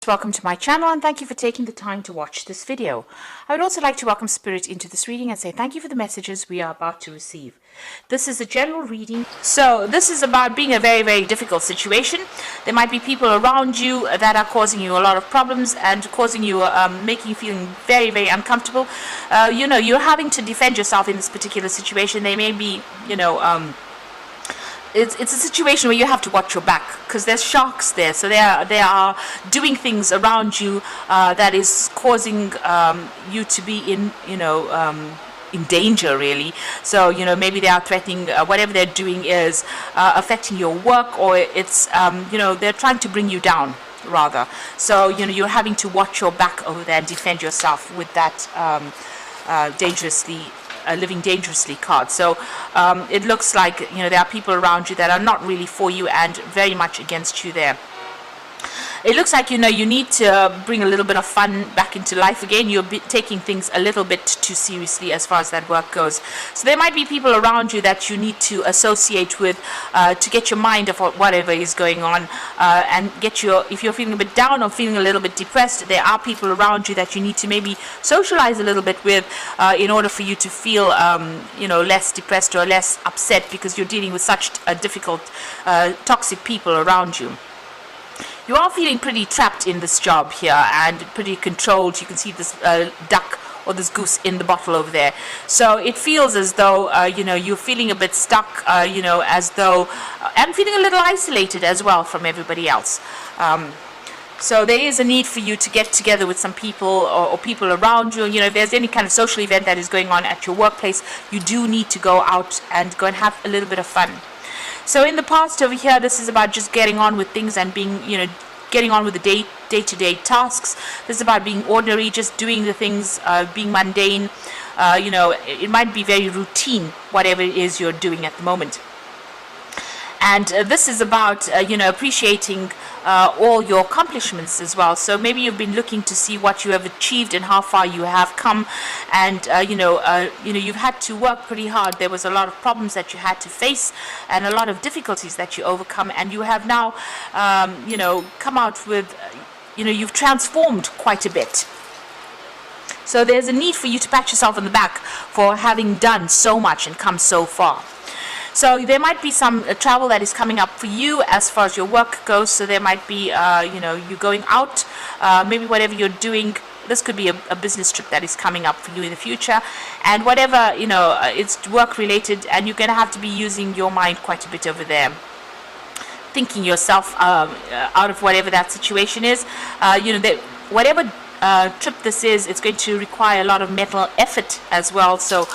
welcome to my channel and thank you for taking the time to watch this video. I would also like to welcome Spirit into this reading and say thank you for the messages we are about to receive. This is a general reading, so this is about being a very difficult situation. There might be people around you that are causing you a lot of problems and causing you, making you feeling very uncomfortable. You're having to defend yourself in this particular situation. They may be, it's a situation where you have to watch your back because there's sharks there, so they are doing things around you that is causing you to be in danger, really. So maybe they are threatening, whatever they're doing is affecting your work, or it's they're trying to bring you down rather. So you're having to watch your back over there and defend yourself with that living dangerously card. So it looks like there are people around you that are not really for you and very much against you there. It looks like you need to bring a little bit of fun back into life again. You're taking things a little bit too seriously as far as that work goes. So there might be people around you that you need to associate with to get your mind off whatever is going on, and get if you're feeling a bit down or feeling a little bit depressed, there are people around you that you need to maybe socialize a little bit with in order for you to feel less depressed or less upset, because you're dealing with such difficult toxic people around you. You are feeling pretty trapped in this job here and pretty controlled. You can see this duck or this goose in the bottle over there. So it feels as though you're feeling a bit stuck, as though, and feeling a little isolated as well from everybody else. So there is a need for you to get together with some people or people around you. If there's any kind of social event that is going on at your workplace, you do need to go out and go and have a little bit of fun. So in the past over here, this is about just getting on with things and being, getting on with the day-to-day tasks. This is about being ordinary, just doing the things, being mundane. It might be very routine, whatever it is you're doing at the moment. And this is about, appreciating all your accomplishments as well. So maybe you've been looking to see what you have achieved and how far you have come. And, you've had to work pretty hard. There was a lot of problems that you had to face and a lot of difficulties that you overcome. And you have now, come out with, you've transformed quite a bit. So there's a need for you to pat yourself on the back for having done so much and come so far. So there might be some travel that is coming up for you as far as your work goes. So there might be, you going out, maybe whatever you're doing. This could be a business trip that is coming up for you in the future. And whatever, it's work related, and you're going to have to be using your mind quite a bit over there. Thinking yourself out of whatever that situation is. Whatever trip this is, it's going to require a lot of mental effort as well. So,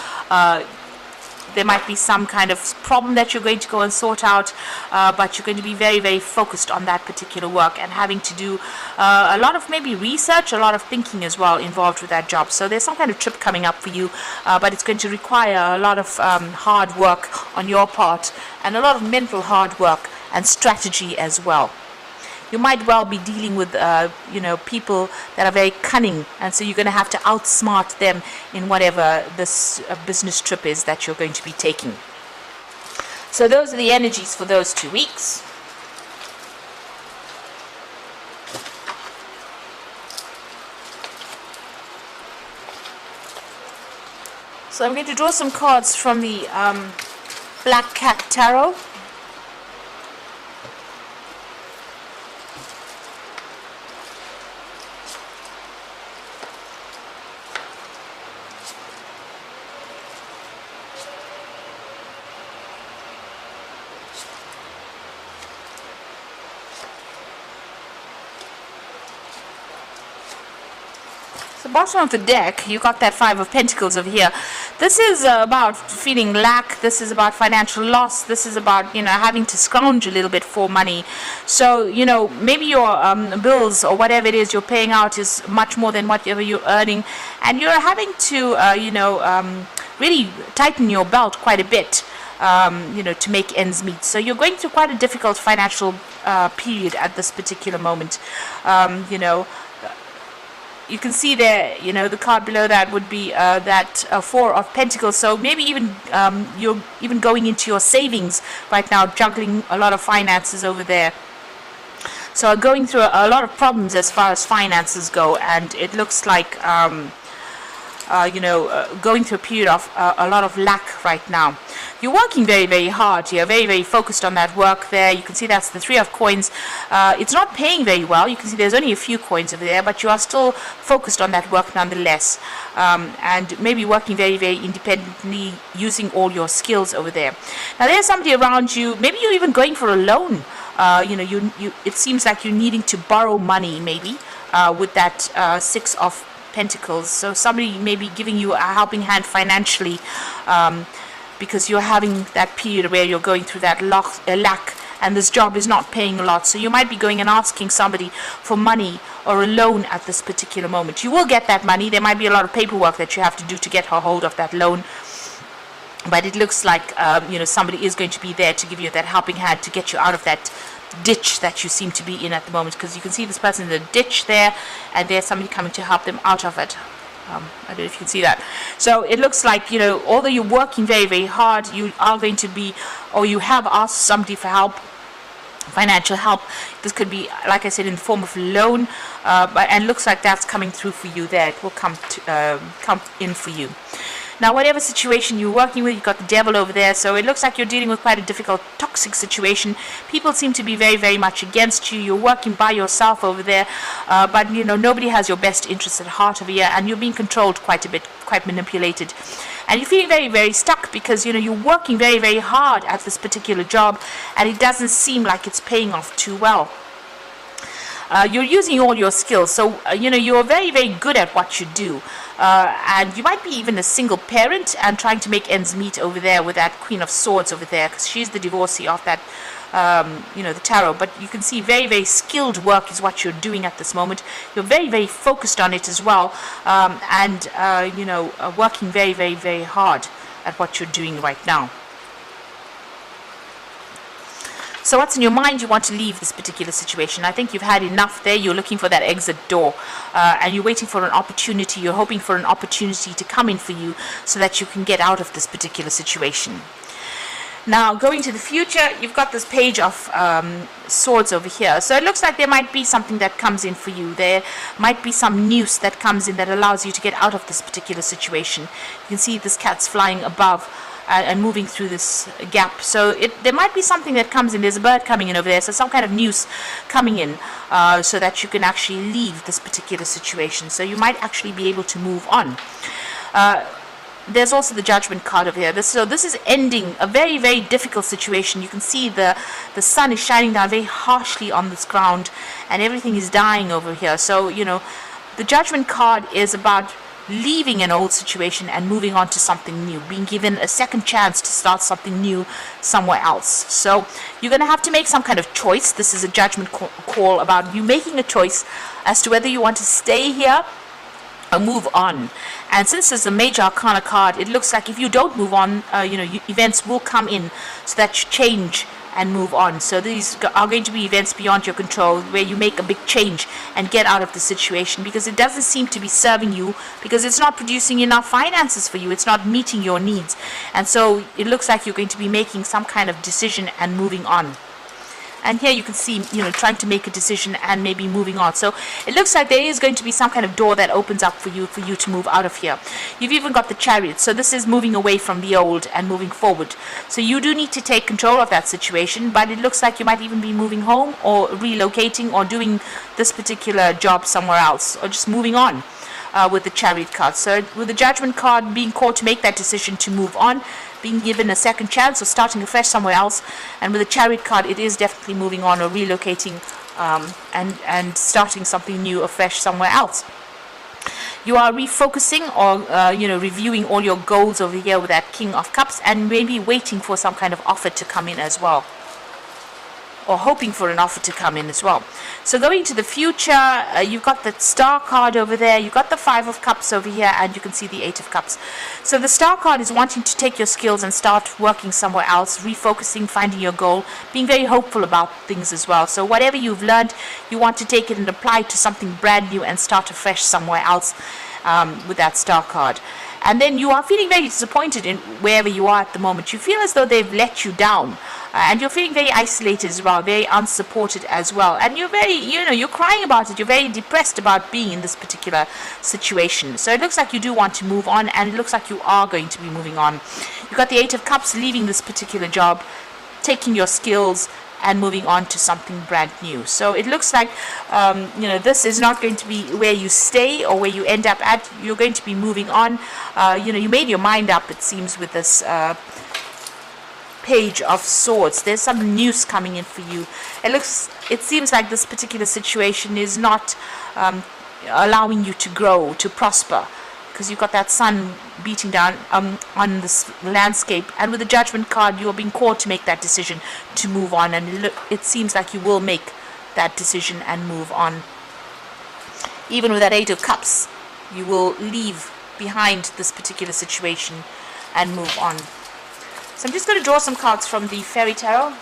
there might be some kind of problem that you're going to go and sort out, but you're going to be very focused on that particular work and having to do a lot of maybe research, a lot of thinking as well involved with that job. So there's some kind of trip coming up for you, but it's going to require a lot of hard work on your part and a lot of mental hard work and strategy as well. You might well be dealing with, people that are very cunning, and so you're going to have to outsmart them in whatever this business trip is that you're going to be taking. So those are the energies for those 2 weeks. So I'm going to draw some cards from the Black Cat Tarot. The bottom of the deck, you got that Five of Pentacles over here. This is about feeling lack. This is about financial loss. This is about having to scrounge a little bit for money. So maybe your bills or whatever it is you're paying out is much more than whatever you're earning, and you're having to really tighten your belt quite a bit to make ends meet. So you're going through quite a difficult financial period at this particular moment. You can see there, the card below that would be that Four of Pentacles. So maybe even you're even going into your savings right now, juggling a lot of finances over there. So going through a lot of problems as far as finances go, and it looks like going through a period of a lot of lack right now. You're working very, very hard. You're very, very focused on that work there. You can see that's the 3 of coins. It's not paying very well. You can see there's only a few coins over there, but you are still focused on that work nonetheless. And maybe working very, very independently, using all your skills over there. Now there's somebody around you. Maybe you're even going for a loan. It seems like you're needing to borrow money, maybe, with that 6 of Pentacles. So somebody may be giving you a helping hand financially, because you're having that period where you're going through that lack, and this job is not paying a lot. So you might be going and asking somebody for money or a loan at this particular moment. You will get that money. There might be a lot of paperwork that you have to do to get a hold of that loan, but it looks like somebody is going to be there to give you that helping hand to get you out of that ditch that you seem to be in at the moment, because you can see this person in the ditch there, and there's somebody coming to help them out of it. I don't know if you can see that. So it looks like, although you're working very, very hard, you are going to be, or you have asked somebody for help, financial help. This could be, like I said, in the form of loan, and looks like that's coming through for you there. It will come in for you. Now, whatever situation you're working with, you've got the devil over there, so it looks like you're dealing with quite a difficult, toxic situation. People seem to be very, very much against you. You're working by yourself over there, but, nobody has your best interests at heart over here, and you're being controlled quite a bit, quite manipulated. And you're feeling very, very stuck because, you're working very, very hard at this particular job, and it doesn't seem like it's paying off too well. You're using all your skills, so you're very, very good at what you do, and you might be even a single parent and trying to make ends meet over there with that Queen of Swords over there, because she's the divorcee of that the tarot. But you can see very, very skilled work is what you're doing at this moment. You're very, very focused on it as well, and working very, very, very hard at what you're doing right now. So what's in your mind? You want to leave this particular situation. I think you've had enough there. You're looking for that exit door, and you're waiting for an opportunity. You're hoping for an opportunity to come in for you so that you can get out of this particular situation. Now, going to the future, you've got this Page of Swords over here. So it looks like there might be something that comes in for you. There might be some news that comes in that allows you to get out of this particular situation. You can see this cat's flying above and moving through this gap. So there might be something that comes in. There's a bird coming in over there, so some kind of news coming in, so that you can actually leave this particular situation. So you might actually be able to move on. There's also the Judgment card over here. So this is ending a very, very difficult situation. You can see the sun is shining down very harshly on this ground, and everything is dying over here. So the Judgment card is about leaving an old situation and moving on to something new, being given a second chance to start something new somewhere else. So you're going to have to make some kind of choice. This is a judgment call about you making a choice as to whether you want to stay here or move on. And since it's a Major Arcana card, it looks like if you don't move on, events will come in so that you change and move on. So these are going to be events beyond your control, where you make a big change and get out of the situation, because it doesn't seem to be serving you, because it's not producing enough finances for you. It's not meeting your needs. And so it looks like you're going to be making some kind of decision and moving on. And here you can see, trying to make a decision and maybe moving on. So it looks like there is going to be some kind of door that opens up for you to move out of here. You've even got the Chariot. So this is moving away from the old and moving forward. So you do need to take control of that situation, but it looks like you might even be moving home or relocating or doing this particular job somewhere else, or just moving on. With the Chariot card. So with the Judgment card, being called to make that decision to move on, being given a second chance or starting afresh somewhere else. And with the Chariot card, it is definitely moving on or relocating, and starting something new afresh somewhere else. You are refocusing or reviewing all your goals over here with that King of Cups, and maybe waiting for some kind of offer to come in as well, or hoping for an offer to come in as well. So going to the future, you've got the Star card over there, you've got the 5 of Cups over here, and you can see the 8 of Cups. So the Star card is wanting to take your skills and start working somewhere else, refocusing, finding your goal, being very hopeful about things as well. So whatever you've learned, you want to take it and apply it to something brand new and start afresh somewhere else, with that Star card. and then you are feeling very disappointed in wherever you are at the moment. You feel as though they've let you down, and you're feeling very isolated as well, very unsupported as well, and you're very, you're crying about it. You're very depressed about being in this particular situation. So it looks like you do want to move on, and it looks like you are going to be moving on. You've got the Eight of Cups, leaving this particular job, taking your skills and moving on to something brand new. So it looks like this is not going to be where you stay or where you end up at. You're going to be moving on. You made your mind up, it seems, with this Page of Swords. There's some news coming in for you. It seems like this particular situation is not allowing you to grow, to prosper, because you've got that sun beating down on this landscape, and with the Judgment card, you're being called to make that decision to move on, and it seems like you will make that decision and move on. Even with that Eight of Cups, you will leave behind this particular situation and move on. So I'm just going to draw some cards from the Fairy Tarot.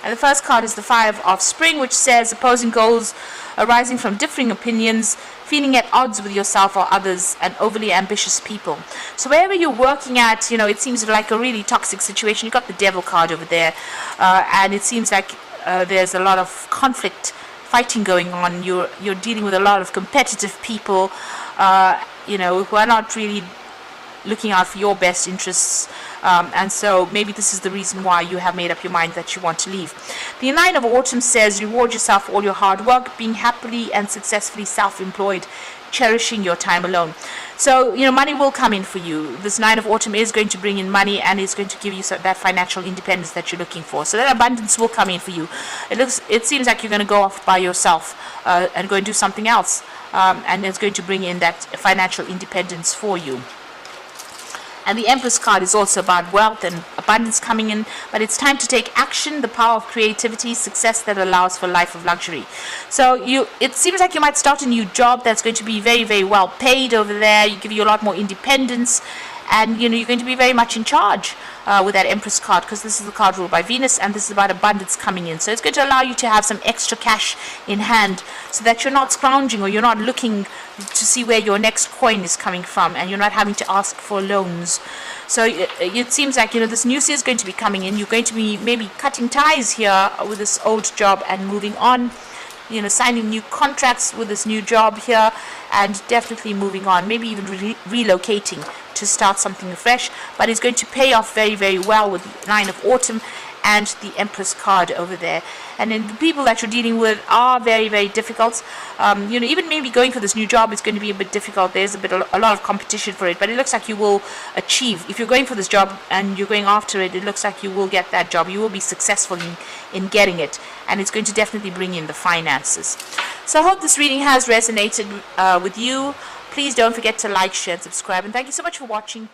And the first card is the Five of Spring, which says opposing goals arising from differing opinions, feeling at odds with yourself or others, and overly ambitious people. So wherever you're working at, it seems like a really toxic situation. You've got the Devil card over there, and it seems like there's a lot of conflict, fighting going on. You're dealing with a lot of competitive people, who are not really looking out for your best interests, and so maybe this is the reason why you have made up your mind that you want to leave. The Nine of Autumn says reward yourself for all your hard work, being happily and successfully self-employed, cherishing your time alone. So money will come in for you. This Nine of Autumn is going to bring in money, and is going to give you that financial independence that you're looking for. So that abundance will come in for you. It seems like you're going to go off by yourself and go and do something else, and it's going to bring in that financial independence for you. And the Empress card is also about wealth and abundance coming in, but it's time to take action, the power of creativity, success that allows for a life of luxury. So it seems like you might start a new job that's going to be very, very well paid over there. You give you a lot more independence, and you're going to be very much in charge with that Empress card, because this is the card ruled by Venus, and this is about abundance coming in. So it's going to allow you to have some extra cash in hand, so that you're not scrounging, or you're not looking to see where your next coin is coming from, and you're not having to ask for loans. So it seems like this news is going to be coming in. You're going to be maybe cutting ties here with this old job and moving on, signing new contracts with this new job here, and definitely moving on, maybe even relocating to start something fresh. But it's going to pay off very, very well with the Nine of Autumn and the Empress card over there. And then the people that you're dealing with are very, very difficult. Even maybe going for this new job is going to be a bit difficult. There's a lot of competition for it, but it looks like you will achieve. If you're going for this job and you're going after it, it looks like you will get that job. You will be successful in getting it, and it's going to definitely bring in the finances. So I hope this reading has resonated with you. Please don't forget to like, share, and subscribe, and thank you so much for watching.